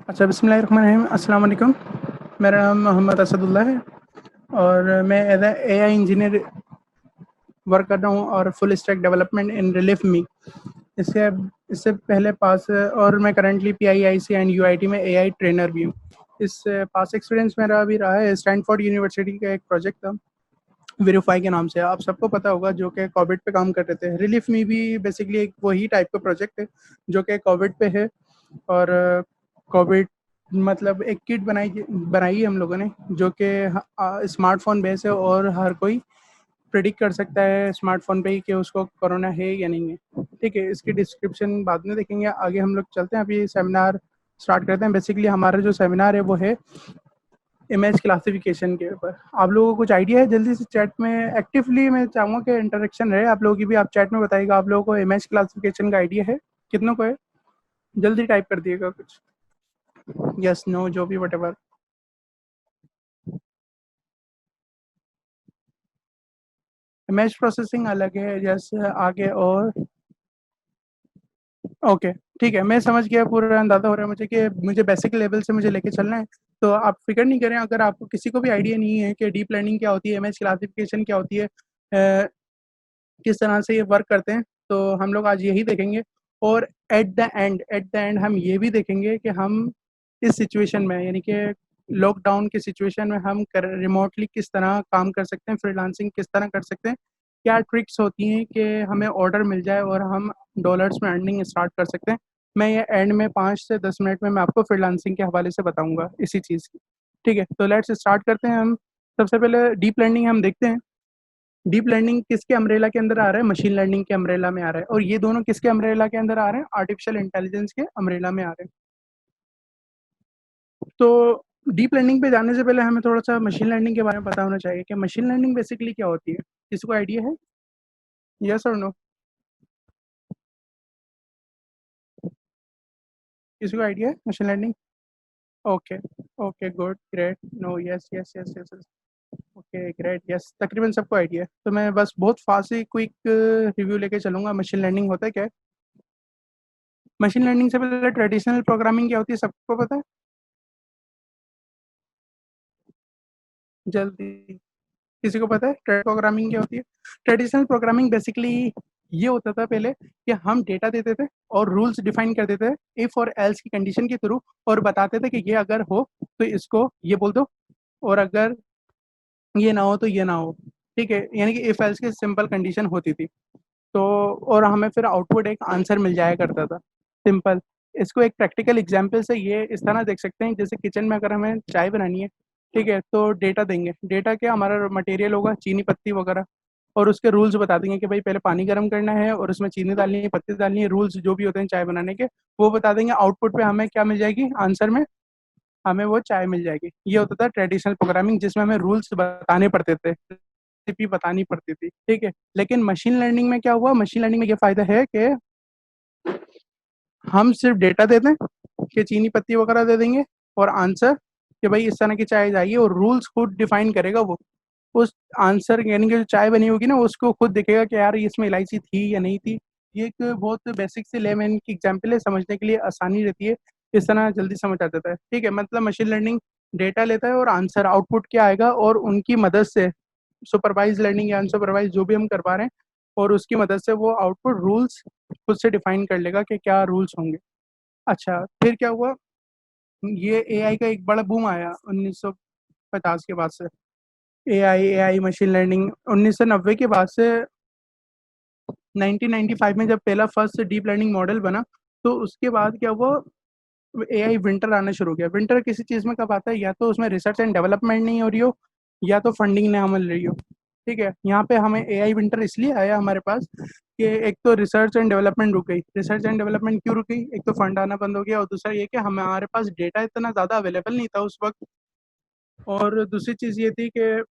अच्छा, बिस्मिल्लाहिर्रहमानिर्रहीम। अस्सलाम वालेकुम। मेरा नाम मोहम्मद असदुल्ला है और मैं as a AI engineer work कर रहा हूँ और full stack development in relief me. इससे इससे पहले पास और मैं करंटली पीआईआईसी एंड यूआईटी में एआई ट्रेनर भी हूँ। इस पास एक्सपीरियंस मेरा अभी रहा है स्टैनफोर्ड यूनिवर्सिटी का एक प्रोजेक्ट था, वेरीफाई के नाम से, आप सबको पता होगा, जो कि कोविड पे काम कर रहे थे। रिलीफ मी भी बेसिकली एक वही टाइप का प्रोजेक्ट है जो कि कोविड पे है। और कोविड मतलब एक किट बनाई है हम लोगों ने, जो कि स्मार्टफोन बेस है और हर कोई प्रिडिक्ट कर सकता है स्मार्टफोन पे ही कि उसको कोरोना है या नहीं है। ठीक है, इसकी डिस्क्रिप्शन बाद में देखेंगे। आगे हम लोग चलते हैं, अभी सेमिनार स्टार्ट करते हैं। बेसिकली हमारा जो सेमिनार है वो है इमेज क्लासिफिकेशन के ऊपर। आप लोगों को कुछ आइडिया है? जल्दी से चैट में एक्टिवली मैं चाहूँगा कि इंटरेक्शन रहे आप लोगों की भी। आप चैट में बताइएगा आप लोगों को इमेज क्लासिफिकेशन का आइडिया है, कितनों को है? जल्दी टाइप कर दिएगा कुछ, यस नो जो भी वट। इमेज प्रोसेसिंग अलग है, जैसे आगे और ओके, ठीक है, मैं समझ गया। पूरा अंदाजा हो रहा है मुझे कि मुझे बेसिक लेवल से मुझे लेके चलना है। तो आप फिक्र नहीं करें, अगर आपको किसी को भी आइडिया नहीं है कि डीप लर्निंग क्या होती है, इमेज क्लासिफिकेशन क्या होती है, किस तरह से ये वर्क करते हैं, तो हम लोग आज यही देखेंगे। और एट द एंड हम ये भी देखेंगे कि हम इस सिचुएशन में, यानी कि लॉकडाउन की सिचुएशन में, हम रिमोटली किस तरह काम कर सकते हैं, फ्रीलांसिंग किस तरह कर सकते हैं, क्या ट्रिक्स होती हैं कि हमें ऑर्डर मिल जाए और हम डॉलर्स में अर्निंग स्टार्ट कर सकते हैं। मैं ये एंड में 5 से 10 मिनट में मैं आपको फ्रीलांसिंग के हवाले से बताऊंगा इसी चीज़ की। ठीक है, तो लेट्स स्टार्ट करते हैं हम। सबसे पहले डीप लर्निंग हम देखते हैं। डीप लर्निंग किसके अम्ब्रेला के अंदर आ रहा है? मशीन लर्निंग के अम्ब्रेला में आ रहा है। और ये दोनों किसके अम्ब्रेला के अंदर आ रहे हैं? आर्टिफिशियल इंटेलिजेंस के अम्ब्रेला में आ रहे हैं। तो डीप लर्निंग पे जाने से पहले हमें थोड़ा सा मशीन लर्निंग के बारे में पता होना चाहिए कि मशीन लर्निंग बेसिकली क्या होती है। किसी को आइडिया है? यस और नो? किसी को आइडिया है machine learning? Okay, okay, good, great, no, yes yes yes yes yes, okay, great, yes, तकरीबन सबको आइडिया है। तो मैं बस बहुत फास्ट ही क्विक रिव्यू लेके चलूंगा। मशीन लर्निंग होता है क्या है? मशीन लर्निंग से पहले ट्रेडिशनल प्रोग्रामिंग क्या होती है, सबको पता है? जल्दी, किसी को पता है ट्रेड प्रोग्रामिंग क्या होती है? ट्रेडिशनल प्रोग्रामिंग बेसिकली ये होता था पहले कि हम डेटा देते थे और रूल्स डिफाइन कर देते थे इफ और एल्स की कंडीशन के थ्रू, और बताते थे कि ये अगर हो तो इसको ये बोल दो, और अगर ये ना हो तो ये ना हो। ठीक है, यानी कि इफ एल्स की सिंपल कंडीशन होती थी। तो और हमें फिर आउटपुट एक आंसर मिल जाया करता था, सिंपल। इसको एक प्रैक्टिकल एग्जांपल से ये इस तरह देख सकते हैं, जैसे किचन में अगर हमें चाय बनानी है, ठीक है, तो डेटा देंगे। डेटा क्या, हमारा मटेरियल होगा, चीनी पत्ती वगैरह, और उसके रूल्स बता देंगे कि भाई पहले पानी गर्म करना है और उसमें चीनी डालनी है, पत्ती डालनी है, रूल्स जो भी होते हैं चाय बनाने के, वो बता देंगे। आउटपुट पे हमें क्या मिल जाएगी? आंसर में हमें वो चाय मिल जाएगी। ये होता था ट्रेडिशनल प्रोग्रामिंग, जिसमें हमें रूल्स बताने पड़ते थे, रेसिपी बतानी पड़ती थी। ठीक है, लेकिन मशीन लर्निंग में क्या हुआ? मशीन लर्निंग में ये फायदा है कि हम सिर्फ डेटा दे दें कि चीनी पत्ती वगैरह दे देंगे, और आंसर कि भाई इस तरह की चाय चाहिए, और रूल्स खुद डिफाइन करेगा वो। उस आंसर यानी कि जो चाय बनी होगी ना, उसको खुद दिखेगा कि यार इसमें इलायची थी या नहीं थी। ये एक बहुत बेसिक से लेमैन की एग्जाम्पल है, समझने के लिए आसानी रहती है, इस तरह जल्दी समझ आ जाता है। ठीक है, मतलब मशीन लर्निंग डेटा लेता है और आंसर आउटपुट क्या आएगा, और उनकी मदद से सुपरवाइज लर्निंग या अनसुपरवाइज जो भी हम करवा रहे हैं, और उसकी मदद से वो आउटपुट रूल्स खुद से डिफाइन कर लेगा कि क्या रूल्स होंगे। अच्छा, फिर क्या हुआ? ये एआई का एक बड़ा बूम आया 1950 के बाद से। एआई एआई मशीन लर्निंग 1990 के बाद से। 1995 में जब पहला फर्स्ट डीप लर्निंग मॉडल बना, तो उसके बाद क्या हुआ? एआई विंटर आना शुरू हो गया। विंटर किसी चीज़ में कब आता है? या तो उसमें रिसर्च एंड डेवलपमेंट नहीं हो रही हो, या तो फंडिंग ना मिल रही हो। ठीक है, यहाँ पे हमें एआई विंटर इसलिए आया हमारे पास कि एक तो रिसर्च एंड डेवलपमेंट रुक गई। रिसर्च एंड डेवलपमेंट क्यों रुक गई? एक तो फंड आना बंद हो गया, और दूसरा ये कि हमारे पास डेटा इतना ज़्यादा अवेलेबल नहीं था उस वक्त। और दूसरी चीज़ ये थी कि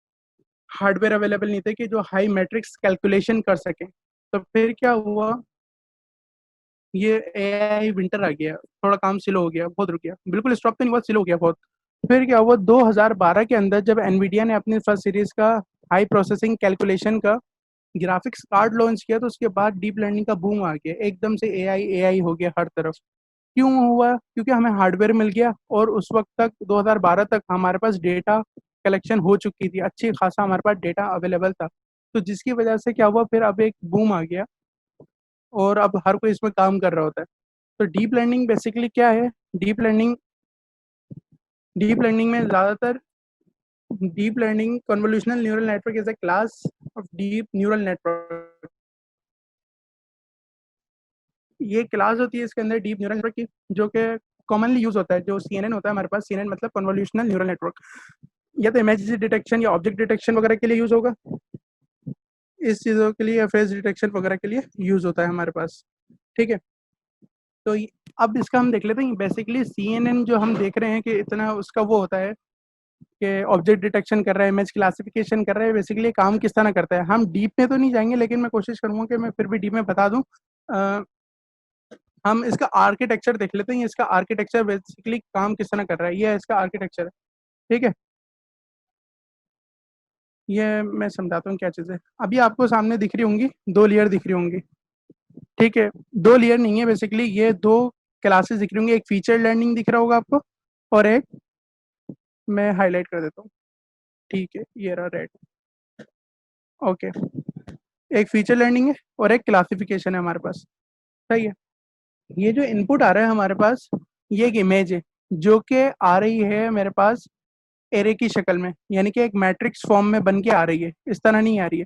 हार्डवेयर अवेलेबल नहीं थे कि जो हाई मैट्रिक्स कैलकुलेशन कर सकें। तो फिर क्या हुआ? ये एआई विंटर आ गया, थोड़ा काम स्लो हो गया, बहुत रुक गया, बिल्कुल स्टॉप तो नहीं हुआ, स्लो हो गया बहुत। फिर क्या हुआ 2012 के अंदर जब एनवीडिया ने अपनी फर्स्ट सीरीज का हाई प्रोसेसिंग कैलकुलेशन का ग्राफिक्स कार्ड लॉन्च किया, तो उसके बाद डीप लर्निंग का बूम आ गया, एकदम से एआई एआई हो गया हर तरफ। क्यों हुआ? क्योंकि हमें हार्डवेयर मिल गया, और उस वक्त तक 2012 तक हमारे पास डेटा कलेक्शन हो चुकी थी, अच्छी खासा हमारे पास डेटा अवेलेबल था। तो जिसकी वजह से क्या हुआ, फिर अब एक बूम आ गया और अब हर कोई इसमें काम कर रहा होता है। तो डीप लर्निंग बेसिकली क्या है? डीप लर्निंग डीप लर्निंग में ज़्यादातर deep learning convolutional neural network is a class of deep neural network. ये क्लास होती है इसके अंदर डीप न्यूरल नेटवर्क की, जो कि कॉमनली यूज होता है। जो सीएनएन होता है हमारे पास, सीएनएन मतलब कन्वोल्यूशनल न्यूरल नेटवर्क, या तो इमेज डिटेक्शन या ऑब्जेक्ट डिटेक्शन वगैरह के लिए यूज होगा, इस चीज़ों के लिए, या फेस डिटेक्शन वगैरह के लिए यूज होता है हमारे पास। ठीक है। तो अब इसका हम देख लेते हैं। बेसिकली सीएनएन जो हम देख रहे हैं कि इतना उसका वो होता है कि ऑब्जेक्ट डिटेक्शन कर रहा है, इमेज क्लासिफिकेशन कर रहा है, बेसिकली काम किस तरह करता है। हम डीप में तो नहीं जाएंगे, लेकिन मैं कोशिश करूंगा कि मैं फिर भी डीप में बता दूं। हम इसका आर्किटेक्चर देख लेते हैं। इसका आर्किटेक्चर बेसिकली काम किस तरह कर रहा है, ये है इसका आर्किटेक्चर। ठीक है। ये मैं समझाता हूँ क्या चीज़ है। अभी आपको सामने दिख रही होंगी, दो लेयर दिख रही होंगी। ठीक है। दो लेयर नहीं है, बेसिकली ये दो क्लासेस दिख रही होंगी। एक फीचर लर्निंग दिख रहा होगा आपको, और एक, मैं हाईलाइट कर देता हूँ। ठीक है, ये रहा रेड। ओके। एक फीचर लर्निंग है और एक क्लासिफिकेशन है हमारे पास। सही है। ये जो इनपुट आ रहा है हमारे पास, ये एक इमेज है जो कि आ रही है मेरे पास एरे की शक्ल में, यानी कि एक मैट्रिक्स फॉर्म में बन के आ रही है, इस तरह नहीं आ रही है।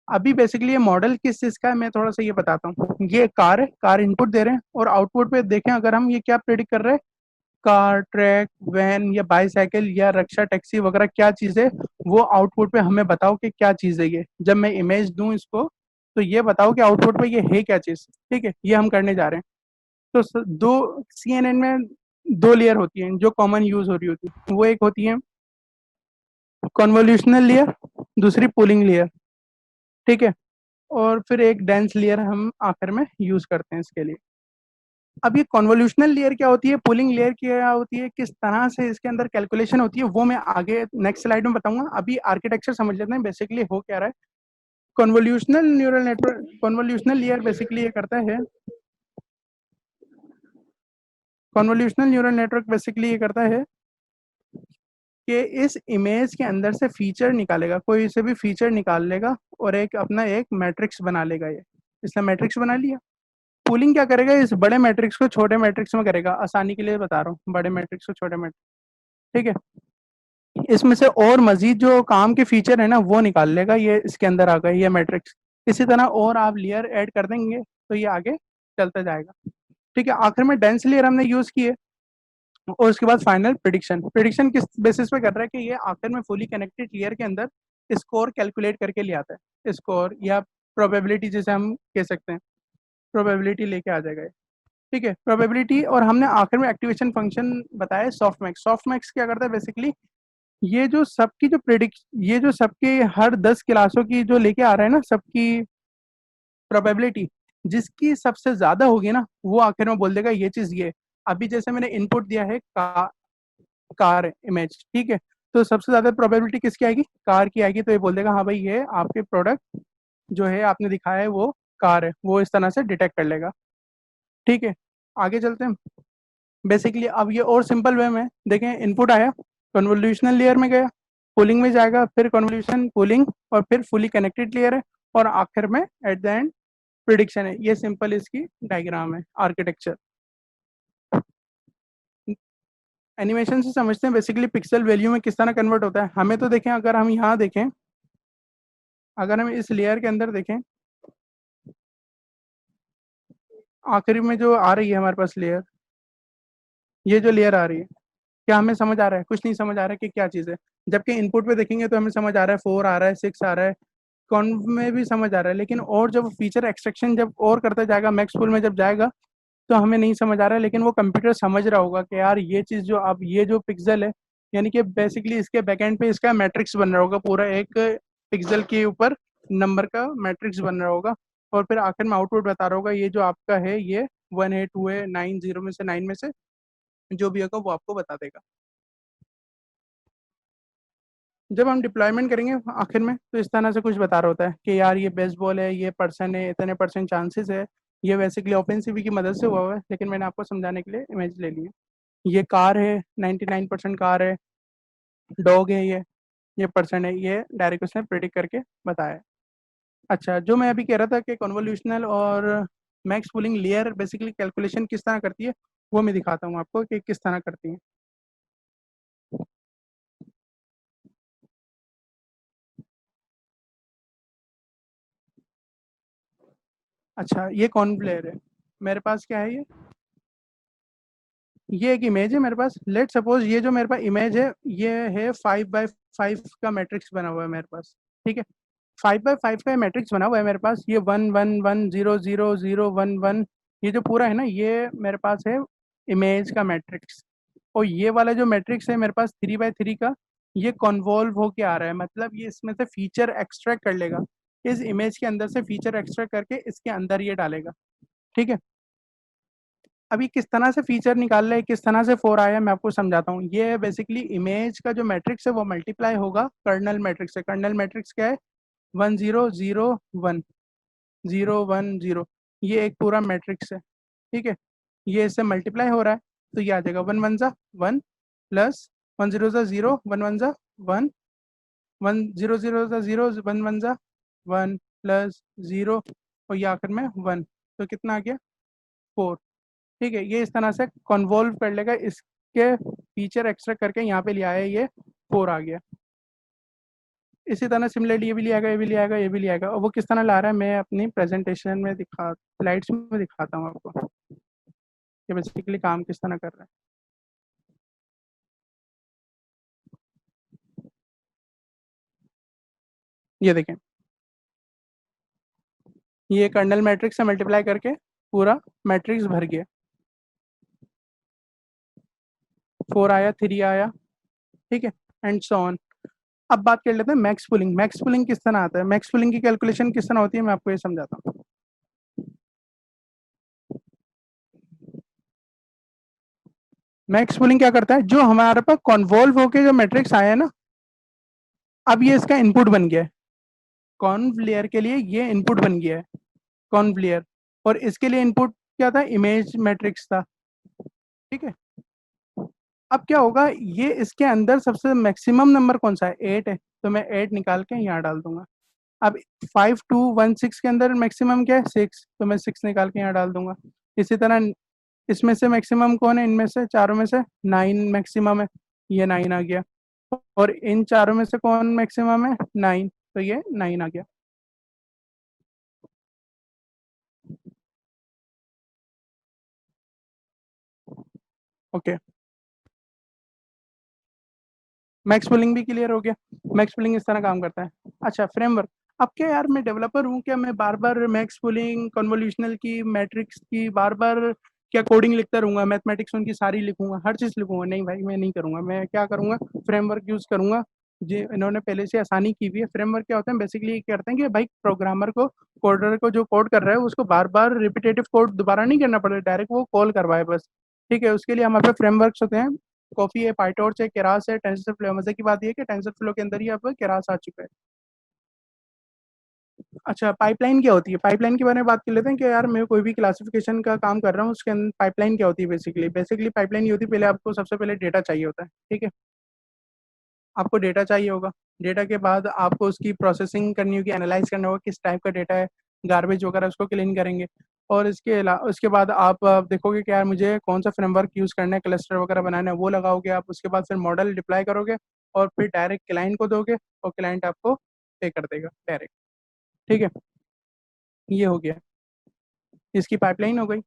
अभी बेसिकली ये मॉडल किस चीज़ का है, मैं थोड़ा सा ये बताता हूँ। ये कार है, कार इनपुट दे रहे हैं, और आउटपुट पे देखें अगर हम, ये क्या प्रेडिक्ट कर रहे हैं, कार, ट्रक, वैन या बाईसाइकिल या रिक्शा, टैक्सी वगैरह क्या चीज़ है, वो आउटपुट पे हमें बताओ कि क्या चीज़ है ये। जब मैं इमेज दूं इसको, तो ये बताओ कि आउटपुट पे ये है क्या चीज़। ठीक है, ये हम करने जा रहे हैं। तो दो सीएनएन में दो लेयर होती हैं जो कॉमन यूज हो रही होती है। वो एक होती है कन्वोल्यूशनल लेयर, दूसरी पूलिंग लेयर। ठीक है। और फिर एक डेंस लेयर हम आखिर में यूज करते हैं इसके लिए। अब ये कन्वोल्यूशनल लेयर क्या होती है, पूलिंग लेयर क्या होती है, किस तरह से इसके अंदर कैलकुलेशन होती है, वो मैं आगे नेक्स्ट स्लाइड में बताऊंगा। अभी आर्किटेक्चर समझ लेते हैं बेसिकली हो क्या रहा है। Convolutional neural network, convolutional layer basically ये करता है, कन्वोल्यूशनल न्यूरल नेटवर्क बेसिकली ये करता है कि इस इमेज के अंदर से फीचर निकालेगा, कोई से भी फीचर निकाल लेगा, और एक अपना एक मैट्रिक्स बना लेगा। ये इसने मैट्रिक्स बना लिया। पूलिंग क्या करेगा, इस बड़े मैट्रिक्स को छोटे मैट्रिक्स में करेगा। आसानी के लिए बता रहा हूँ, बड़े मैट्रिक्स को छोटे मैट्रिक्स। ठीक है। इसमें से और मजीद जो काम के फीचर है ना, वो निकाल लेगा। ये इसके अंदर आ गए ये मैट्रिक्स। इसी तरह और आप लेयर ऐड कर देंगे तो ये आगे चलता जाएगा। ठीक है। आखिर में डेंस लेयर हमने यूज की है, और उसके बाद फाइनल प्रिडिक्शन। प्रिडिक्शन किस बेसिस पे कर रहा है कि ये आखिर में फुली कनेक्टेड लेयर के अंदर स्कोर कैलकुलेट करके ले आता है। स्कोर या प्रोबेबिलिटी जिसे हम कह सकते हैं, प्रोबेबिलिटी लेके आ जाएगा ये। ठीक है, प्रोबेबिलिटी। और हमने आखिर में एक्टिवेशन फंक्शन बताया सॉफ्टमैक्स। सॉफ्टमैक्स क्या करता है बेसिकली, ये जो सबकी जो प्रिडिक्ट, ये जो सबके हर 10 क्लासों की जो लेके आ रहा है ना, सबकी प्रोबेबिलिटी जिसकी सबसे ज्यादा होगी ना, वो आखिर में बोल देगा ये चीज ये। अभी जैसे मैंने इनपुट दिया है कार इमेज। ठीक है। तो सबसे ज्यादा प्रोबेबिलिटी किसकी आएगी, कार की आएगी। तो ये बोल देगा हाँ भाई, ये आपके प्रोडक्ट जो है आपने दिखाया है वो कार है, वो इस तरह से डिटेक्ट कर लेगा। ठीक है। आगे चलते हैं। बेसिकली अब ये और सिंपल वे में देखें, इनपुट आया, कन्वोल्यूशनल लेयर में गया, पुलिंग में जाएगा, फिर कन्वोल्यूशन, पुलिंग, और फिर फुली कनेक्टेड लेयर है, और आखिर में एट द एंड प्रिडिक्शन है। ये सिंपल इसकी डायग्राम है, आर्किटेक्चर। एनिमेशन से समझते हैं बेसिकली पिक्सल वैल्यू में किस तरह कन्वर्ट होता है। हमें तो देखें, अगर हम यहाँ देखें, अगर हम इस लेयर के अंदर देखें, आखिरी में जो आ रही है हमारे पास लेयर, ये जो लेयर आ रही है, क्या हमें समझ आ रहा है? कुछ नहीं समझ आ रहा है कि क्या चीज़ है। जबकि इनपुट पे देखेंगे तो हमें समझ आ रहा है, 4 आ रहा है, 6 आ रहा है, कॉन्व में भी समझ आ रहा है। लेकिन और जब फीचर एक्सट्रैक्शन जब और करता जाएगा, मैक्स पुल में जब जाएगा, तो हमें नहीं समझ आ रहा है। लेकिन वो कंप्यूटर समझ रहा होगा कि यार ये चीज़ जो अब ये जो पिक्सल है, यानी कि बेसिकली इसके बैकएंड पे इसका मैट्रिक्स बन रहा होगा, पूरा एक पिक्सल के ऊपर नंबर का मैट्रिक्स बन रहा होगा, और फिर आखिर में आउटपुट बता रहा होगा ये जो आपका है, ये 1 है, 2 है, 9 0 में से 9 में से जो भी होगा वो आपको बता देगा। जब हम डिप्लॉयमेंट करेंगे आखिर में तो इस तरह से कुछ बता रहा होता है कि यार ये बेसबॉल है, ये पर्सन है, इतने परसेंट चांसेस है, ये बेसिकली ओफेंसिव की मदद से हुआ हुआ है, लेकिन मैंने आपको समझाने के लिए इमेज ले ली है। ये कार है, 99% कार है। डॉग है ये पर्सन है, ये डायरेक्ट उसने प्रेडिक्ट करके बताया है। अच्छा, जो मैं अभी कह रहा था कि कन्वोल्यूशनल और max pooling layer basically calculation किस तरह करती है, वो मैं दिखाता हूँ आपको कि किस तरह करती है। अच्छा, ये कौन प्लेयर है? मेरे पास क्या है ये एक इमेज है मेरे पास। लेट सपोज ये जो मेरे पास इमेज है, ये है 5x5 का मैट्रिक्स बना हुआ है मेरे पास। ठीक है, 5x5 का मैट्रिक्स बना हुआ है मेरे पास। ये 1 1 1 0 0 0 1 1, ये जो पूरा है ना, ये मेरे पास है इमेज का मैट्रिक्स। और ये वाला जो मैट्रिक्स है मेरे पास 3x3 का, ये कॉन्वॉल्व होके आ रहा है, मतलब ये इसमें से फीचर एक्सट्रैक्ट कर लेगा। इस इमेज के अंदर से फीचर एक्सट्रैक्ट करके इसके अंदर ये डालेगा। ठीक है, अभी किस तरह से फीचर निकाल रहे हैं, किस तरह से फोर आया, मैं आपको समझाता हूँ। ये बेसिकली इमेज का जो मैट्रिक्स है वो मल्टीप्लाई होगा कर्नल मैट्रिक्स से। कर्नल मैट्रिक्स क्या है? 1 0 0 1 0 1 0, ये एक पूरा मैट्रिक्स है। ठीक है, ये इससे मल्टीप्लाई हो रहा है, तो ये आ जाएगा 1 1 वन प्लस 1 0 0 1 1 1 1 0 0 0 1 1 प्लस 0, और ये आखिर में 1, तो कितना आ गया? 4। ठीक है, ये इस तरह से कन्वॉल्व कर लेगा, इसके फीचर एक्सट्रैक्ट करके यहाँ पे ले आया, ये 4 आ गया। इसी तरह सिमिलरली ये भी ले आएगा, ये भी ले आएगा, ये भी ले आएगा। और वो किस तरह ला रहा है मैं अपनी प्रेजेंटेशन में स्लाइड्स में दिखाता हूँ आपको कि बेसिकली काम किस तरह कर रहा है। ये देखें, ये कर्नल मैट्रिक्स से मल्टीप्लाई करके पूरा मैट्रिक्स भर गया। 4 आया, 3 आया। ठीक है, एंड सो ऑन। अब बात कर लेते हैं मैक्स पुलिंग। मैक्स पुलिंग किस तरह आता है, मैक्स पुलिंग की कैलकुलेशन किस तरह होती है, मैं आपको ये समझाता हूँ। मैक्स पुलिंग क्या करता है, जो हमारे पास कॉन्वॉल्व होके जो मैट्रिक्स आया है ना, अब ये इसका इनपुट बन गया है। कॉन्वलेयर के लिए ये इनपुट बन गया है, कॉन्वलेयर। और इसके लिए इनपुट क्या था? इमेज मैट्रिक्स था। ठीक है, अब क्या होगा, ये इसके अंदर सबसे मैक्सिमम नंबर कौन सा है? 8 है, तो मैं 8 निकाल के यहाँ डाल दूंगा। अब 5 2 1 6 के अंदर मैक्सिमम क्या है? 6, तो मैं 6 निकाल के यहाँ डाल दूंगा। इसी तरह इसमें से मैक्सिमम कौन है, इनमें से चारों में से? 9 मैक्सिमम है, ये 9 आ गया। और इन चारों में से कौन मैक्सिमम है? 9, तो ये 9 आ गया। ओके, मैक्स पुलिंग भी क्लियर हो गया। मैक्स पुलिंग इस तरह काम करता है। अच्छा, फ्रेमवर्क। अब क्या यार, मैं डेवलपर हूँ क्या, मैं बार बार मैक्स पुलिंग, कन्वोल्यूशनल की, मैट्रिक्स की बार बार क्या कोडिंग लिखता रहूंगा, मैथमेटिक्स उनकी सारी लिखूंगा, हर चीज़ लिखूंगा? नहीं भाई, मैं नहीं करूंगा। मैं क्या करूंगा, फ्रेमवर्क यूज़ करूंगा। जी, इन्होंने पहले से आसानी की हुई है। फ्रेमवर्क क्या होता है, बेसिकली ये करते हैं कि भाई प्रोग्रामर को, कोडर को जो कोड कर रहा है उसको बार बार रिपीटेटिव कोड दोबारा नहीं करना पड़े, डायरेक्ट वो कॉल करवाए बस। ठीक है, उसके लिए हमारे पास फ्रेमवर्क्स होते हैं। कॉफी है, पाइटॉर्च है, केरास है, टेंसर फ्लो। मजे की बात यह है कि टेंसर फ्लो के अंदर ही अब केरास आ चुका है। अच्छा, पाइपलाइन क्या होती है? पाइपलाइन के बारे में बात कर लेते हैं कि यार मैं कोई भी क्लासिफिकेशन का काम कर रहा हूँ, उसके अंदर पाइपलाइन क्या होती है? बेसिकली बेसिकली पाइपलाइन ये होती है, पहले आपको सबसे पहले डेटा चाहिए होता है। ठीक है, आपको डेटा चाहिए होगा। डेटा के बाद आपको उसकी प्रोसेसिंग करनी होगी, एनालाइज करना होगा किस टाइप का डेटा है, गार्बेज वगैरह उसको क्लीन करेंगे। और इसके अलावा उसके बाद आप देखोगे कि यार मुझे कौन सा फ्रेमवर्क यूज़ करना है, क्लस्टर वगैरह बनाना है, वो लगाओगे आप। उसके बाद फिर मॉडल डिप्लॉय करोगे और फिर डायरेक्ट क्लाइंट को दोगे, और क्लाइंट आपको पे कर देगा डायरेक्ट। ठीक है, ये हो गया, इसकी पाइपलाइन हो गई।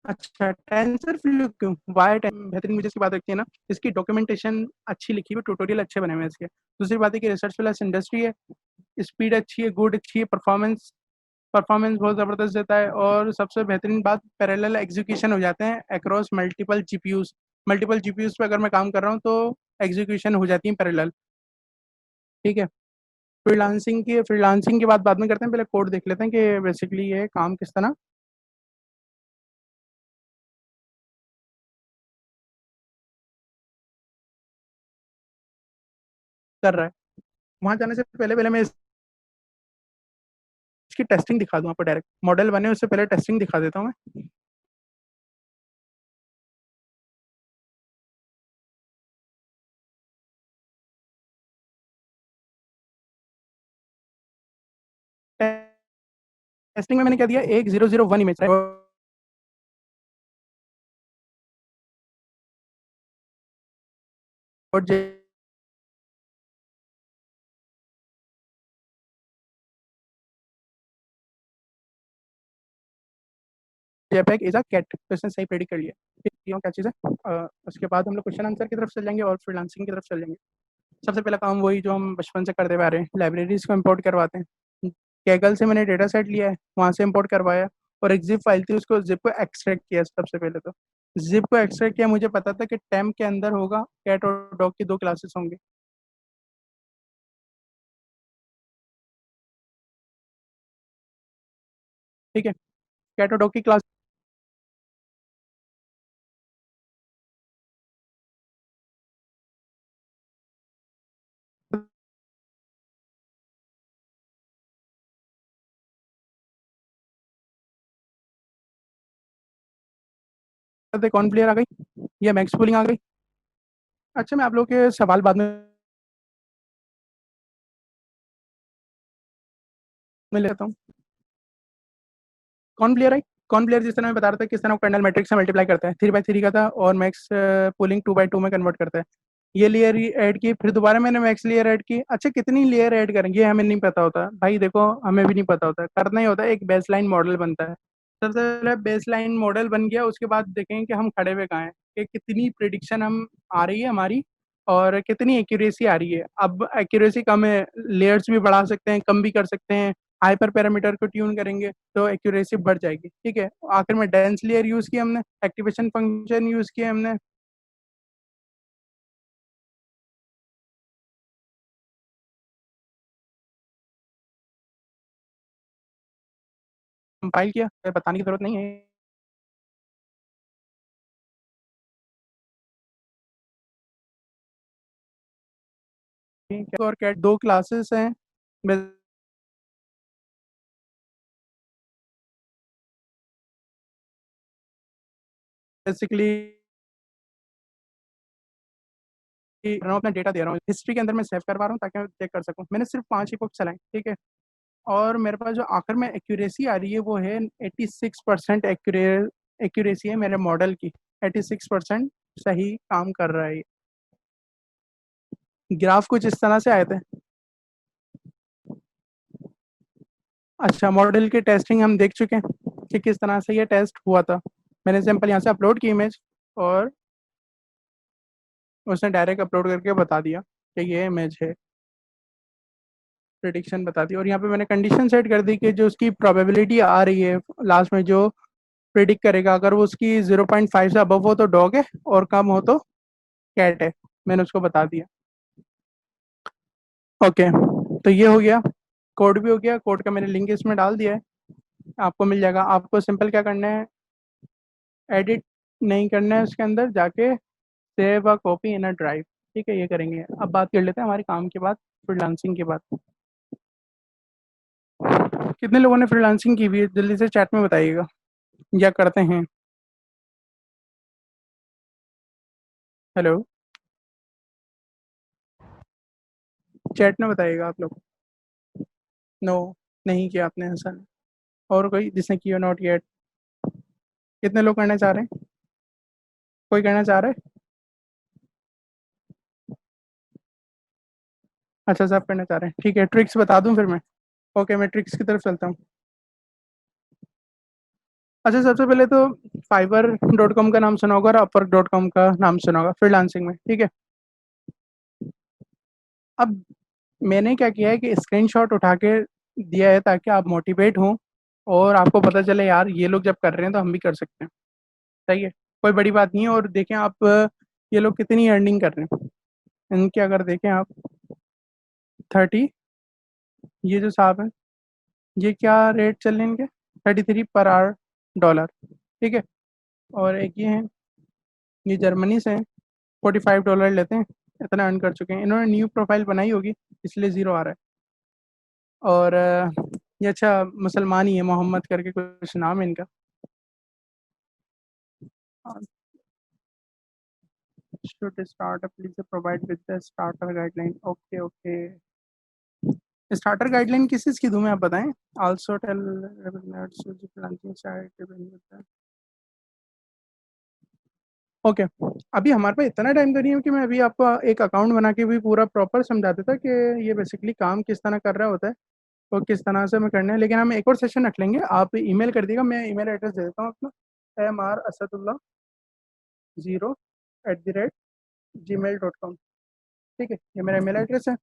अच्छा, टेंसर फ्लो क्यों, वाई बेहतरीन मुझे इसकी बात लगती है ना, इसकी डॉक्यूमेंटेशन अच्छी लिखी हुई, ट्यूटोरियल अच्छे बने हुए हैं इसके। दूसरी बात है कि रिसर्च प्लस इंडस्ट्री है, स्पीड अच्छी है, गुड अच्छी है, परफॉर्मेंस परफॉर्मेंस बहुत ज़बरदस्त देता है। और सबसे बेहतरीन बात, पैरेलल एग्जीक्यूशन हो जाते हैं across multiple GPUs. Multiple GPUs पे अगर मैं काम कर रहा हूँ तो एग्जीक्यूशन हो जाती है पैरेलल। ठीक है, फ्रीलांसिंग की बात बाद में करते हैं, पहले कोड देख लेते हैं कि बेसिकली ये काम किस तरह कर रहा है। वहाँ जाने से पहले पहले मैं इसकी टेस्टिंग दिखा दूँ आपको, डायरेक्ट मॉडल बने उससे पहले टेस्टिंग दिखा देता हूँ मैं। टेस्टिंग में मैंने क्या दिया, एक 001 इमेज और जेपेग इज अ कैट, तो इसने सही प्रेडिक्ट कर लिया। ठीक, क्या चीज़ है। उसके बाद हम लोग क्वेश्चन आंसर की तरफ चल जाएंगे और फ्रीलांसिंग की तरफ चल जाएंगे। सबसे पहला काम वही जो हम बचपन से करते आ रहे हैं, लाइब्रेरीज को इंपोर्ट करवाते हैं। कैगल से मैंने डेटा सेट लिया है, वहाँ से इंपोर्ट करवाया और एक जिप फाइल थी, उसको जिप को एक्सट्रैक्ट किया। सबसे पहले तो जिप को एक्सट्रैक्ट किया, मुझे पता था कि टेम्प के अंदर होगा कैट और डॉग की दो क्लासेस होंगे। ठीक है, कैट और डॉग की क्लास कौन प्लेयर आ गई या मैक्स पूलिंग आ गई। अच्छा, मैं आप लोग के सवाल बाद में लेता हूँ। कौन प्लेयर आई, कौन प्लेयर जिस तरह मैं बता रहा था किस तरह कर्नल मैट्रिक्स से मल्टीप्लाई करता है, 3 बाई 3 का था और मैक्स पुलिंग 2 बाई 2 में कन्वर्ट करता है। ये लेयर ऐड की, फिर दोबारा मैंने मैक्स लेयर ऐड की। अच्छा, कितनी लेयर ऐड करेंगे ये हमें नहीं पता होता भाई, देखो हमें भी नहीं पता होता, करना ही होता है। एक बेसलाइन मॉडल बनता है। सबसे पहले बेसलाइन मॉडल बन गया, उसके बाद देखेंगे कि हम खड़े हुए कहाँ हैं, कि कितनी प्रिडिक्शन हम आ रही है हमारी और कितनी एक्यूरेसी आ रही है। अब एक्यूरेसी कम है, लेयर्स भी बढ़ा सकते हैं, कम भी कर सकते हैं। हाइपर पैरामीटर को ट्यून करेंगे तो एक्यूरेसी बढ़ जाएगी। ठीक है, आखिर में डेंस लेयर यूज किया हमने, एक्टिवेशन फंक्शन यूज किया हमने, कंपाइल किया, तो बताने की जरूरत नहीं है। ठीक है, और कैट दो क्लासेस हैं बेसिकली। अपना डेटा दे रहा हूँ, हिस्ट्री के अंदर मैं सेव करवा रहा हूँ ताकि मैं चेक कर सकूँ। मैंने सिर्फ 5 ही चलाए, ठीक है। और मेरे पास जो आखिर में एक्यूरेसी आ रही है वो है 86% एक्यूरेसी है मेरे मॉडल की। 86% सही काम कर रहा है ये। ग्राफ कुछ इस तरह से आए थे। अच्छा, मॉडल की टेस्टिंग हम देख चुके हैं कि किस तरह से ये टेस्ट हुआ था। मैंने सैंपल यहाँ से अपलोड की इमेज और उसने डायरेक्ट अपलोड करके बता दिया कि ये इमेज है, प्रिडिक्शन बता दी। और यहाँ पे मैंने कंडीशन सेट कर दी कि जो उसकी प्रोबेबिलिटी आ रही है लास्ट में जो प्रिडिक्ट करेगा, अगर वो उसकी 0.5 से अबव हो तो डॉग है और कम हो तो कैट है। मैंने उसको बता दिया। ओके, तो ये हो गया, कोड भी हो गया। कोड का मैंने लिंक इसमें डाल दिया है, आपको मिल जाएगा। आपको सिंपल क्या करना है, एडिट नहीं करना है, उसके अंदर जाके save a copy in a drive. ठीक है, ये करेंगे। अब बात कर लेते हैं हमारे काम के बाद, फ्रीलांसिंग के बाद। कितने लोगों ने फ्रीलांसिंग की हुई है जल्दी से चैट में बताइएगा, या करते हैं। हेलो, चैट में बताइएगा आप लोग। नो, नहीं किया आपने ऐसा। और कोई जिसने किया नॉट येट। कितने लोग करना चाह रहे हैं, कोई करना चाह रहा है। अच्छा, सब करना चाह रहे हैं, ठीक है। ट्रिक्स बता दूं फिर मैं। ओके, मैं ट्रिक्स की तरफ चलता हूँ। अच्छा, सबसे पहले तो fiverr.com का नाम सुना होगा और upwork.com का नाम सुना होगा फ्रीलांसिंग में, ठीक है। अब मैंने क्या किया है कि स्क्रीनशॉट उठा के दिया है ताकि आप मोटिवेट हों और आपको पता चले यार ये लोग जब कर रहे हैं तो हम भी कर सकते हैं। सही है, कोई बड़ी बात नहीं है। और देखें आप, ये लोग कितनी अर्निंग कर रहे हैं इनके, अगर देखें आप 30, ये जो साहब हैं ये क्या रेट चल रहे हैं इनके, 33 पर आवर डॉलर। ठीक है, और एक ये हैं, ये जर्मनी से हैं, $45 लेते हैं। इतना अर्न कर चुके हैं। इन्होंने न्यू प्रोफाइल बनाई होगी इसलिए ज़ीरो आ रहा है। और ये अच्छा मुसलमान ही है, मोहम्मद करके कुछ नाम है इनका। Should startup please provide with the starter guideline. Okay okay, starter guideline किस चीज़ की दूँ मैं, आप बताएं। Also tell okay. अभी हमारे पास इतना टाइम तो नहीं है कि मैं अभी आपको एक अकाउंट बना के भी पूरा प्रॉपर समझा देता कि ये बेसिकली काम किस तरह कर रहा होता है और किस तरह से हमें करना है। लेकिन हम एक और सेशन रख लेंगे, आप ईमेल कर दीजिएगा, मैं ईमेल एड्रेस दे देता हूँ अपना, mrasatullah@gmail.com। ठीक है, ये मेरा ईमेल एड्रेस है।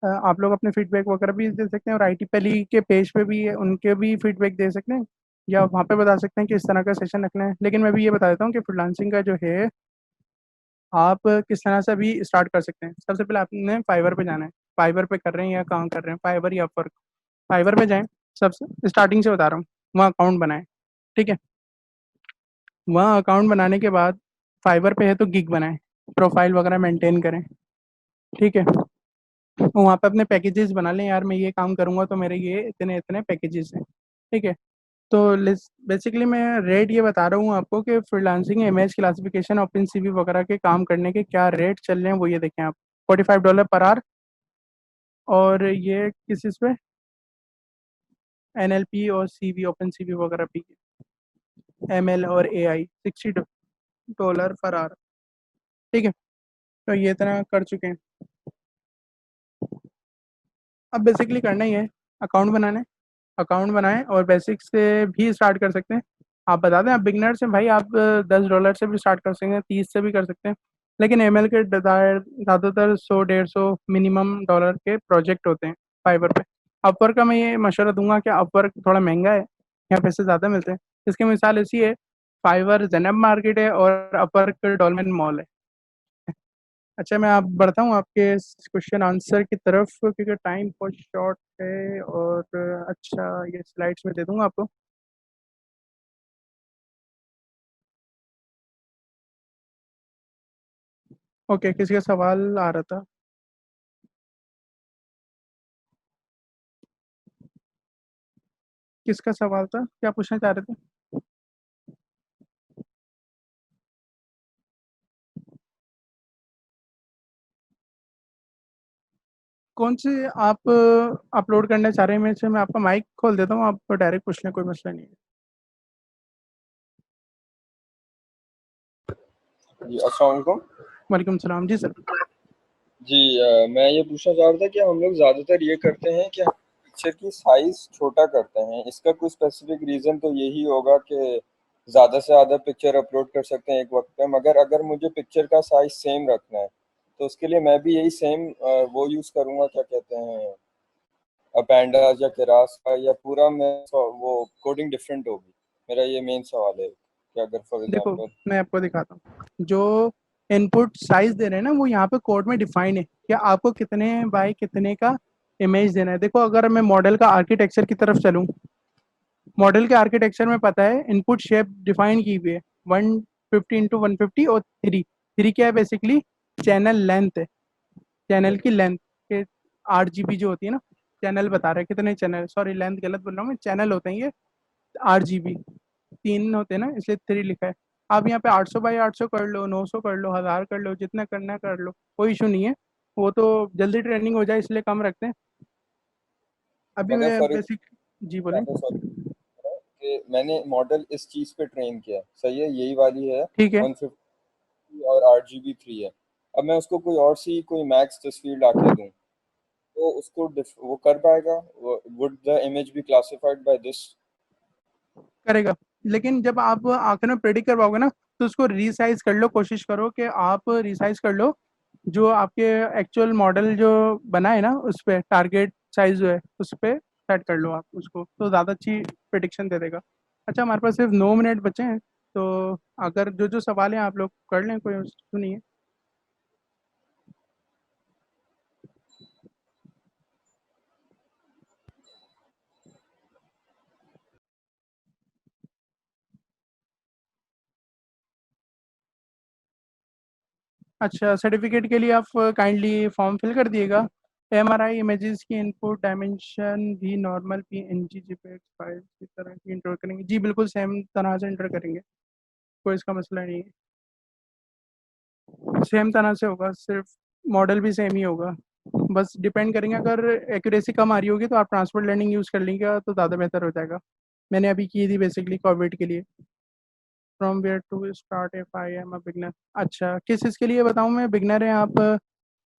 आप लोग अपने फीडबैक वगैरह भी दे सकते हैं और IT पहली के पेज पे भी उनके भी फीडबैक दे सकते हैं, या वहाँ पे बता सकते हैं कि इस तरह का सेशन रखना है। लेकिन मैं भी ये बता देता हूँ कि फ्रीलांसिंग का जो है आप किस तरह से अभी स्टार्ट कर सकते हैं। सबसे पहले आपने फाइवर पे जाना है। फाइवर पे कर रहे हैं या कहाँ कर रहे हैं, फाइवर या अपवर्क। फाइवर पे जाएं, सबसे स्टार्टिंग से बता रहा हूँ। वहाँ अकाउंट बनाएं, ठीक है। वहाँ अकाउंट बनाने के बाद फाइवर पे है तो गिग बनाएं, प्रोफाइल वगैरह मेंटेन करें, ठीक है। वहाँ पे अपने पैकेजेस बना लें, यार मैं ये काम करूँगा तो मेरे ये इतने इतने पैकेजेस हैं, ठीक है। तो बेसिकली मैं रेट ये बता रहा हूँ आपको कि freelancing image classification open CV वगैरह के काम करने के क्या रेट चल रहे हैं, वो ये देखें आप। $45 पर आवर। और ये किस चीज़ पे, NLP और CV ओपन सीवी वगैरह भी, ML और AI $60 पर आवर, ठीक है। तो ये इतना कर चुके हैं। अब बेसिकली करना ही है, अकाउंट बनाना है। अकाउंट बनाएं और बेसिक से भी स्टार्ट कर सकते हैं। आप बता दें आप बिगनर्स हैं भाई, आप $10 से भी स्टार्ट कर सकते हैं, 30 से भी कर सकते हैं। लेकिन ML के ज़्यादातर 100-150 मिनिमम डॉलर के प्रोजेक्ट होते हैं फाइवर पे। अपवर्क का मैं ये मशवरा दूंगा कि अपवर्क थोड़ा महंगा है, यहाँ पैसे ज़्यादा मिलते हैं। इसकी मिसाल ऐसी है, फाइवर जेनब मार्केट है और अपवर्क डॉलमेन मॉल है। अच्छा, मैं आप बढ़ता हूँ आपके क्वेश्चन आंसर की तरफ क्योंकि टाइम बहुत शॉर्ट है। और अच्छा, ये स्लाइड्स में दे दूंगा आपको। ओके, किसी का सवाल आ रहा था। किसका सवाल था, क्या पूछना चाह रहे थे। कौन से आप अपलोड करना चाह रहे हैं, मेरे से मैं आपका माइक खोल देता हूँ, आप डायरेक्ट पूछ लें, कोई मसला नहीं है। जी अस्सलाम वालेकुम। वालेकुम सलाम जी सर। जी मैं ये पूछना चाह रहा था कि हम लोग ज़्यादातर ये करते हैं कि हम पिक्चर की साइज़ छोटा करते हैं। इसका कोई स्पेसिफिक रीज़न तो यही होगा कि ज़्यादा से ज़्यादा पिक्चर अपलोड कर सकते हैं एक वक्त पे, मगर अगर मुझे पिक्चर का साइज़ सेम रखना है तो उसके लिए मैं भी यही सेम वो यूज़ करूँगा, क्या कहते हैं, अपेंडास या केरास का, या पूरा मैं वो कोडिंग डिफरेंट होगी। मेरा ये मेन सवाल है कि अगर फॉर देखो, एग्जांपल। मैं आपको दिखाता हूँ जो इनपुट साइज दे रहे हैं ना, वो यहाँ पे कोड में डिफाइन है कि आपको कितने बाय कितने का इमेज देना है। देखो, अगर मैं मॉडल का आर्किटेक्चर की तरफ चलूँ, मॉडल के आर्किटेक्चर में पता है इनपुट शेप डिफाइन की हुई है, 150 × 150 और थ्री क्या है बेसिकली, चैनल लेंथ है। चैनल की लेंथ के 8 GB जो होती है ना, चैनल बता रहा है कितने चैनल, सॉरी लेंथ गलत बोल रहा हूँ मैं, चैनल होते हैं ये 8 GB, तीन होते हैं ना इसलिए थ्री लिखा है। आप यहाँ पे 800 × 800 कर लो, 900 कर लो, 1000 कर लो, जितना करना है कर लो, कोई इशू नहीं है। वो तो जल्दी ट्रेनिंग हो जाए इसलिए कम रखते हैं। अभी मगर मैं फॉर बेसिक, जी बोलें। एग्जांपल कि मैंने मॉडल इस चीज़ पे ट्रेन किया, सही है, यही वाली है, ठीक है, 150 और 8 GB फ्री है। अब मैं उसको कोई और सी कोई मैक्स तस्वीर ला के दूँ तो उसको वो कर पाएगा? Would the image be classified by this? करेगा। लेकिन जब आप आखिर में प्रेडिक्ट करवाओगे ना, तो उसको रिसाइज कर लो, कोशिश करो कि आप रिसाइज कर लो जो आपके एक्चुअल मॉडल जो बना है ना, उस पर टारगेट साइज जो है उस पर सेट कर लो आप उसको, तो ज़्यादा अच्छी प्रिडिक्शन दे देगा। अच्छा, हमारे पास सिर्फ 9 मिनट बचे हैं, तो अगर जो जो सवाल हैं आप लोग कर लें, कोई इशू नहीं है। अच्छा, सर्टिफिकेट के लिए आप काइंडली फॉर्म फिल कर दिएगा। एमआरआई इमेजेस की इनपुट डायमेंशन भी नॉर्मल पीएनजी जेपीईजी फाइल की तरह ही इंटर करेंगे। जी बिल्कुल सेम तरह से इंटर करेंगे, कोई इसका मसला नहीं है। सेम तरह से होगा, सिर्फ मॉडल भी सेम ही होगा। बस डिपेंड करेंगे, अगर एक्यूरेसी कम आ रही होगी तो आप ट्रांसफर लर्निंग यूज़ कर लेंगे तो ज़्यादा बेहतर हो जाएगा। मैंने अभी की थी बेसिकली कोविड के लिए। From where to start if I am a beginner. अच्छा, किस चीज़ के लिए बताऊँ मैं बिगनर हैं आप?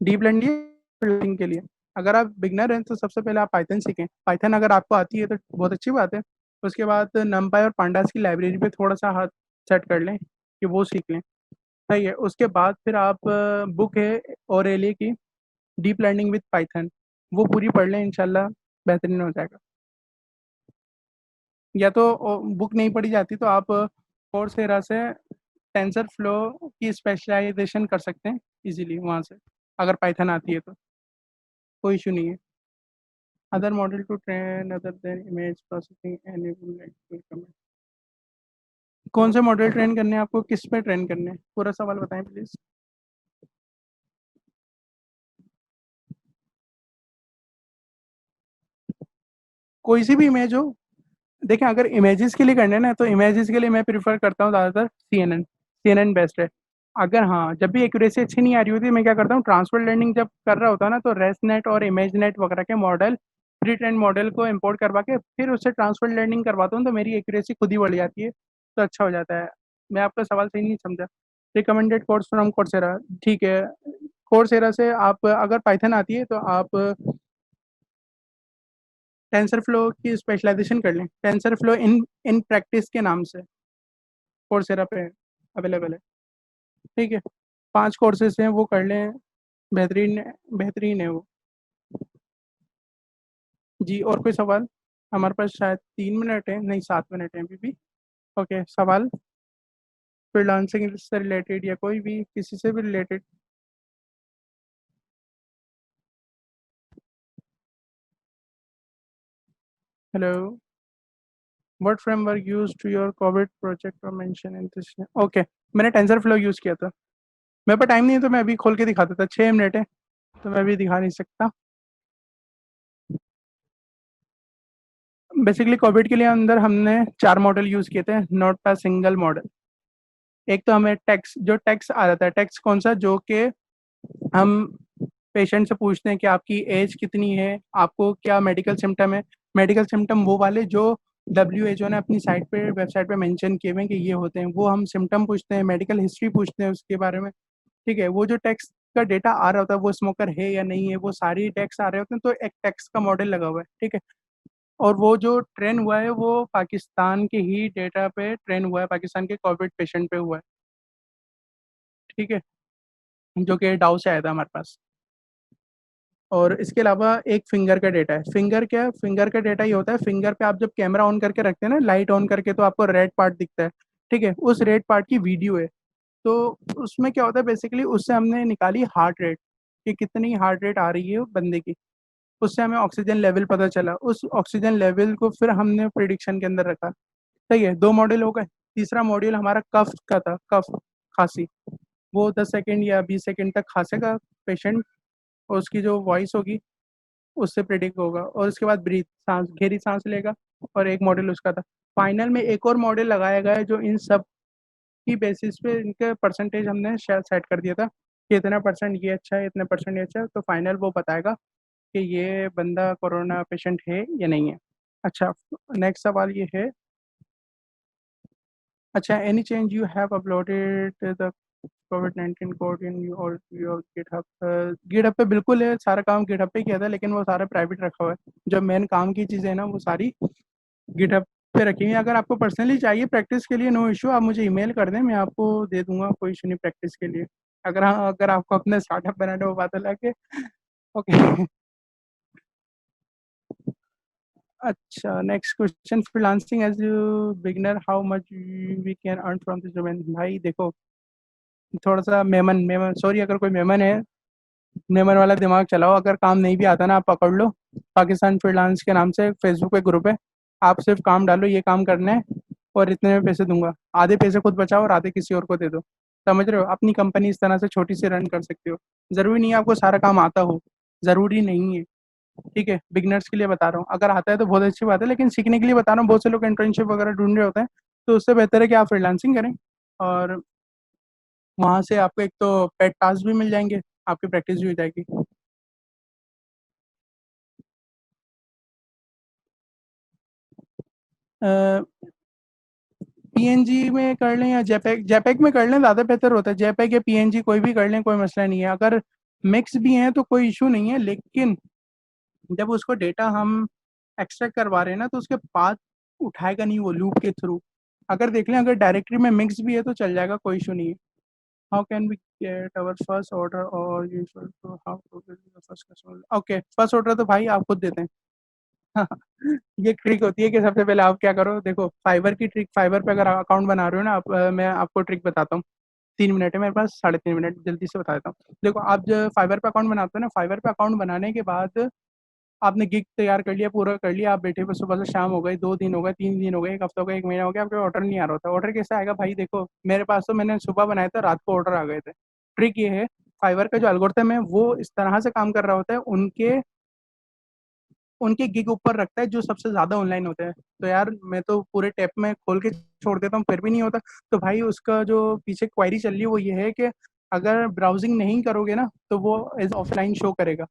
डीप लर्निंग के लिए। अगर आप बिगनर हैं तो सबसे पहले आप पाइथन सीखें। पाइथन अगर आपको आती है तो बहुत अच्छी बात है। उसके बाद नमपाई और पांडास की लाइब्रेरी पे थोड़ा सा हाथ सेट कर लें कि वो सीख लें। सही है। उसके बाद फिर आप बुक है ओरेली की, डीप लर्निंग विद पाइथन, वो पूरी पढ़ लें, इंशाल्लाह बेहतरीन हो जाएगा। या तो बुक नहीं पढ़ी जाती तो आप कोर्सेरा से टेंसर फ्लो की स्पेशलाइजेशन कर सकते हैं इजीली वहाँ से, अगर पाइथन आती है तो कोई इशू नहीं है। Other model to train other than image processing and कौन से मॉडल ट्रेन करने हैं आपको, किस पे ट्रेन करने हैं, पूरा सवाल बताएं प्लीज़। कोई सी भी इमेज हो। देखें, अगर इमेजेस के लिए करना है ना तो इमेजेस के लिए मैं प्रिफर करता हूँ ज़्यादातर सी एन एन बेस्ट है। अगर हाँ, जब भी एक्यूरेसी अच्छी नहीं आ रही होती है, मैं क्या करता हूँ, ट्रांसफर लर्निंग जब कर रहा होता है ना तो रेसनेट और इमेज नेट वगैरह के मॉडल, प्री ट्रेन मॉडल को इंपोर्ट करवा के फिर उससे ट्रांसफर लर्निंग करवाता हूँ तो मेरी एक्यूरेसी खुद ही बढ़ जाती है, तो अच्छा हो जाता है। मैं आपका सवाल सही नहीं समझा। Recommended course from Coursera. ठीक है, कोर्सेरा से आप अगर पाइथन आती है तो आप टेंसर फ्लो की स्पेशलाइजेशन कर लें। टेंसर फ्लो इन प्रैक्टिस के नाम से कोर्सेरा पे अवेलेबल है। ठीक है, 5 कोर्सेज हैं, वो कर लें। बेहतरीन, बेहतरीन है वो। जी, और कोई सवाल? हमारे पास शायद 3 मिनट है, नहीं 7 मिनट है अभी भी। ओके, सवाल फ्रीलांसिंग से रिलेटेड या कोई भी किसी से भी related. Hello, what framework use to your Covid project और मेंशन इन दिस? ओके, मैंने टेंसर फ्लो यूज़ किया था। मेरे पास टाइम नहीं है तो मैं अभी खोल के दिखा देता, 6 मिनट है तो मैं अभी दिखा नहीं सकता। बेसिकली कोविड के लिए अंदर हमने 4 मॉडल यूज़ किए थे, नॉट अ सिंगल मॉडल। एक तो हमें जो टेक्स्ट आ जाता है, टेक्स्ट कौन सा, जो कि हम पेशेंट से पूछते हैं कि आपकी एज कितनी है, आपको क्या मेडिकल सिम्टम है। मेडिकल सिम्टम वो वाले जो WHO ने अपनी साइट पे, वेबसाइट पे मेंशन किए हुए हैं कि ये होते हैं, वो हम सिम्टम पूछते हैं, मेडिकल हिस्ट्री पूछते हैं उसके बारे में। ठीक है, वो जो टेक्स्ट का डेटा आ रहा होता है, वो स्मोकर है या नहीं है, वो सारी टेक्स्ट आ रहे होते हैं, तो एक टेक्स्ट का मॉडल लगा हुआ है। ठीक है, और वो जो ट्रेन हुआ है वो पाकिस्तान के ही डेटा पे ट्रेन हुआ है, पाकिस्तान के कोविड पेशेंट पे हुआ है। ठीक है, जो कि डाउ से आया था हमारे पास। और इसके अलावा एक फिंगर का डेटा है। फिंगर क्या है? फिंगर का डेटा ये होता है, फिंगर पे आप जब कैमरा ऑन करके रखते हैं ना, लाइट ऑन करके, तो आपको रेड पार्ट दिखता है। ठीक है, उस रेड पार्ट की वीडियो है। तो उसमें क्या होता है, बेसिकली उससे हमने निकाली हार्ट रेट, कि कितनी हार्ट रेट आ रही है बंदे की। उससे हमें ऑक्सीजन लेवल पता चला, उस ऑक्सीजन लेवल को फिर हमने प्रिडिक्शन के अंदर रखा। सही है, 2 मॉड्यूल हो गए। तीसरा मॉड्यूल हमारा कफ का था, कफ, खांसी। वो 10 सेकेंड या 20 सेकेंड तक खांसेगा पेशेंट, और उसकी जो वॉइस होगी उससे प्रिडिक्ट होगा। और उसके बाद ब्रीथ, सांस, गहरी सांस लेगा। और एक मॉडल उसका था। फाइनल में एक और मॉडल लगाया गया है जो इन सब की बेसिस पे इनके परसेंटेज हमने सेट कर दिया था कि इतना परसेंट ये अच्छा है, इतने परसेंट ये अच्छा है, तो फाइनल वो बताएगा कि ये बंदा कोरोना पेशेंट है या नहीं है। अच्छा, नेक्स्ट सवाल ये है। अच्छा, any change you have uploaded the covid code in your GitHub? GitHub पे बिल्कुल है, सारा काम गिटहब पे किया था, लेकिन वो सारा प्राइवेट रखा हुआ है। जो मेन काम की चीज़ें हैं ना, वो सारी गिटहब पे रखी हुई हैं। अगर आपको पर्सनली चाहिए प्रैक्टिस के लिए, नो इशू, आप मुझे ईमेल कर दें, मैं आपको दे दूंगा, कोई इशू नहीं प्रैक्टिस के लिए। अगर हाँ, अगर आपको अपना स्टार्टअप बनाना हो, वो बात अलग है। ओके। अच्छा, next question, freelancing as beginner, how much we can earn from this domain? भाई देखो, थोड़ा सा मेमन मेमन, सॉरी अगर कोई मेमन है, मेमन वाला दिमाग चलाओ। अगर काम नहीं भी आता ना, आप पकड़ लो, पाकिस्तान फ्रीलांस के नाम से फेसबुक पे ग्रुप है। आप सिर्फ काम डालो, ये काम करना है और इतने में पैसे दूंगा। आधे पैसे खुद बचाओ और आधे किसी और को दे दो। समझ रहे हो? अपनी कंपनी इस तरह से छोटी सी रन कर सकते हो। ज़रूरी नहीं है आपको सारा काम आता हो, ज़रूरी नहीं है, ठीक है? बिगिनर्स के लिए बता रहा हूँ, अगर आता है तो बहुत अच्छी बात है, लेकिन सीखने के लिए बता रहा हूँ, बहुत से लोग इंटर्नशिप वगैरह ढूँढ रहे होते हैं, तो उससे बेहतर है कि आप फ्रीलांसिंग करें और वहाँ से आपको एक तो पेड टास्क भी मिल जाएँगे, आपकी प्रैक्टिस भी हो जाएगी। अ, पीएनजी में कर लें या जेपेग जेपेग में कर लें, ज़्यादा बेहतर होता है। जेपेग या पीएनजी कोई भी कर लें, कोई मसला नहीं है। अगर मिक्स भी हैं तो कोई इशू नहीं है, लेकिन जब उसको डेटा हम एक्सट्रैक्ट करवा रहे हैं ना, तो उसके पाथ उठाएगा नहीं वो लूप के थ्रू। अगर देख लें, अगर डायरेक्टरी में मिक्स भी है तो चल जाएगा, कोई इशू नहीं है। How can we get our first order और usual to how to get the first customer? Okay, first order तो भाई आप खुद देते हैं। ये ट्रिक होती है कि सबसे पहले आप क्या करो, देखो फाइवर की ट्रिक, फाइवर पे अगर अकाउंट बना रहे हो ना आप, मैं आपको ट्रिक बताता हूँ। 3 मिनट है मेरे पास, 3.5 मिनट, जल्दी से बता देता हूँ। देखो आप जब फाइवर पे अकाउंट बनाते हो ना, फाइवर पे अकाउंट बनाने के बाद आपने गिग तैयार कर लिया, पूरा कर लिया, आप बैठे हुए सुबह से शाम हो गई, 2 दिन हो गए, 3 दिन हो गए, एक हफ्ता हो गया, 1 महीना हो गया, आपके ऑर्डर नहीं आ रहा होता। ऑर्डर कैसे आएगा भाई? देखो मेरे पास तो मैंने सुबह बनाया था, रात को ऑर्डर आ गए थे। ट्रिक ये है, फाइवर का जो एल्गोरिथम है वो इस तरह से काम कर रहा होता है, उनके उनके गिग ऊपर रखता है जो सबसे ज़्यादा ऑनलाइन होते हैं। तो यार मैं तो पूरे टैब में खोल के छोड़ देता हूँ, फिर भी नहीं होता। तो भाई उसका जो पीछे क्वेरी चल रही है वो ये है कि अगर ब्राउजिंग नहीं करोगे ना तो वो एज ऑफलाइन शो करेगा।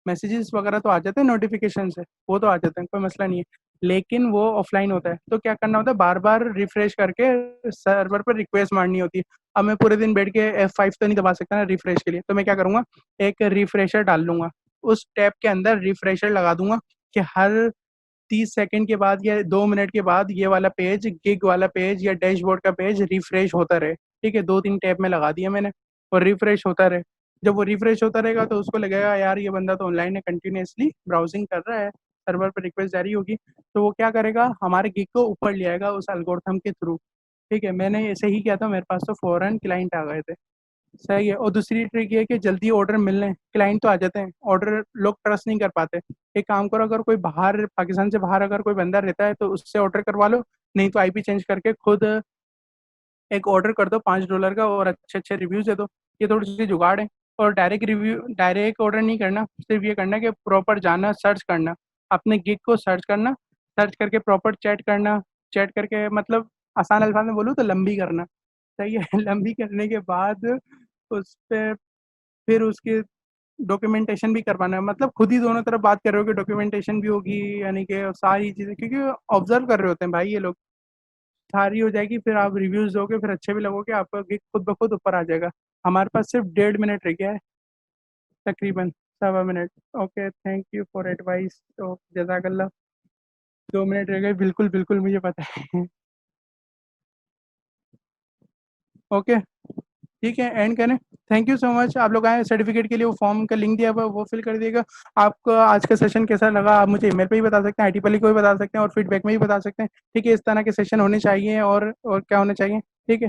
मैसेजेस वगैरह तो आ जाते हैं नोटिफिकेशन से, वो तो आ जाते हैं, कोई मसला नहीं है, लेकिन वो ऑफलाइन होता है। तो क्या करना होता है, बार बार रिफ्रेश करके सर्वर पर रिक्वेस्ट मारनी होती है। अब मैं पूरे दिन बैठ के F5 तो नहीं दबा सकता ना रिफ्रेश के लिए, तो मैं क्या करूंगा, एक रिफ्रेशर डाल लूंगा, उस टैब के अंदर रिफ्रेशर लगा दूंगा कि हर 30 सेकंड के बाद या 2 मिनट के बाद ये वाला पेज, गिग वाला पेज या डैशबोर्ड का पेज रिफ्रेश होता रहे। ठीक है, 2-3 टैब में लगा दिया मैंने, और रिफ्रेश होता रहे। जब वो रिफ्रेश होता रहेगा तो उसको लगेगा यार ये बंदा तो ऑनलाइन है, कंटिन्यूअसली ब्राउजिंग कर रहा है, सर्वर पर रिक्वेस्ट जारी होगी, तो वो क्या करेगा, हमारे गिग को ऊपर ले आएगा उस एल्गोरिथम के थ्रू। ठीक है, मैंने ऐसे ही किया था, मेरे पास तो फौरन क्लाइंट आ गए थे। सही है। और दूसरी ट्रिक ये है कि जल्दी ऑर्डर मिलने, क्लाइंट तो आ जाते हैं, ऑर्डर लोग ट्रस्ट नहीं कर पाते। एक काम करो, अगर कोई बाहर, पाकिस्तान से बाहर अगर कोई बंदा रहता है तो उससे ऑर्डर करवा लो, नहीं तो आईपी चेंज करके खुद एक ऑर्डर कर दो $5 का और अच्छे अच्छे रिव्यूज दे दो। ये थोड़ी सी जुगाड़ है। और डायरेक्ट ऑर्डर नहीं करना, सिर्फ ये करना कि प्रॉपर जाना, सर्च करना, अपने गिग को सर्च करना, सर्च करके प्रॉपर चैट करना, चैट करके मतलब आसान अल्फाज में बोलूँ तो लंबी करना। सही है। लंबी करने के बाद उस पे फिर उसकी डॉक्यूमेंटेशन भी करवाना है, मतलब खुद ही दोनों तरफ बात कर रहे हो कि डॉक्यूमेंटेशन भी होगी, यानी कि सारी चीज़ें, क्योंकि ऑब्जर्व कर रहे होते हैं भाई ये लोग। सारी हो जाएगी, फिर आप रिव्यूज दोगे, फिर अच्छे भी लगोगे, आपका गिग खुद ब खुद ऊपर आ जाएगा। हमारे पास सिर्फ 1.5 मिनट रह गया है, तकरीबन 1.25 minute. Okay, thank you for advice, तो जजाकल्ला। 2 मिनट रह गए, बिल्कुल बिल्कुल मुझे पता है। ओके, ठीक है, एंड करें। थैंक यू सो मच, आप लोग आए सर्टिफिकेट के लिए, वो फॉर्म का लिंक दिया हुआ है, वो फिल कर दिएगा। आपको आज का सेशन कैसा लगा आप मुझे ईमेल पे भी बता सकते हैं, आईटी पली को भी बता सकते हैं, और फीडबैक में भी बता सकते हैं। ठीक है, इस तरह के सेशन होने चाहिए, और क्या होना चाहिए। ठीक है,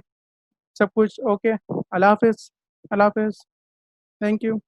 सब कुछ ओके। अल्लाह हाफिज़। अल्लाह हाफिज़। Thank you.